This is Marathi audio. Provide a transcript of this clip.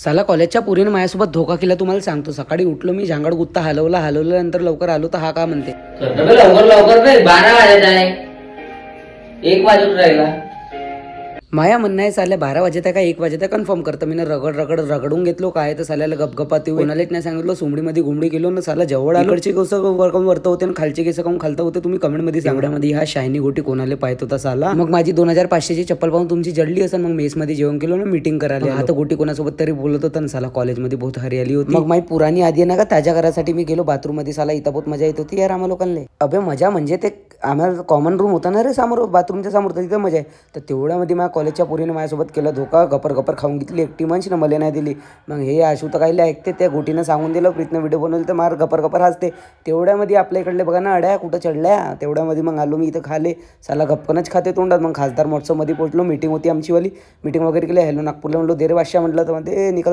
साला कॉलेजच्या पोरीने माझ्यासोबत धोका केला तुम्हाला सांगतो. सकाळी उठलो मी, झांगड गुत्ता हलवल्यानंतर लवकर आलो तर हा का म्हणते लवकर लवकर नाही, 12 वाजत आहे, 1 वाजून राहिला. माया म्हणणं आहे साल्या 12 वाजत आहे का 1 वाजत आहे कन्फर्म करतं. मी रगडून घेतलो काय तर साल्याला गपगपात कोणालाच नाही सांगितलं. सोमडीमध्ये घुमडी गेलो ना साला जवळ इकडचे केस वरत होते आणि खालचे केस काऊन खालता होते तुम्ही कमेंट मध्ये सांगण्यामध्ये ह्या शायनी गोटी कोणाला पाहत होता साला. मग माझी 2500ची चप्पल पाहून तुमची जडली असेल. मग मेस मध्ये जेवण केलो ना मीटिंग करायला. आता गोटी कोणासोबत तरी बोलत होता ना साला. कॉलेजमध्ये बहुत हरियाली होती. मग माझी पुराणी आधी ना का ताज्या घरासाठी मी गेलो बाथरूम मध्ये साला. इथं बहुत मजा येत होती यार आम्हा लोकांना. अबे मजा म्हणजे ते आम्हाला कॉमन रूम होता ना रे समोर बाथरूमच्या समोर, तर तिथं मजा आहे. तर तेवढ्यामध्ये माझ्या कॉलेजच्या पोरीने माझ्यासोबत केलं धोका. गपर खाऊन घेतली एकटी मंच ना मला नाही दिली. मग हे आशू तर काही ऐकते त्या गोटीनं सांगून दिलं प्रीतनं व्हिडिओ बनवलं तर मार गपर हसते. तेवढ्यामध्ये आपल्या इकडले बघा ना अड्या कुठं चढल्या. तेवढ्यामध्ये मग आलो मी इथं खाले साला गप्पनच खाते तोंडात. मग खासदार महोत्सवमध्ये पोहोचलो. मीटिंग होती आमचीवाली. मीटिंग वगैरे केली. हॅलो नागपूरला म्हणलो देरे बादशाह म्हटलं तर म्हणते निकल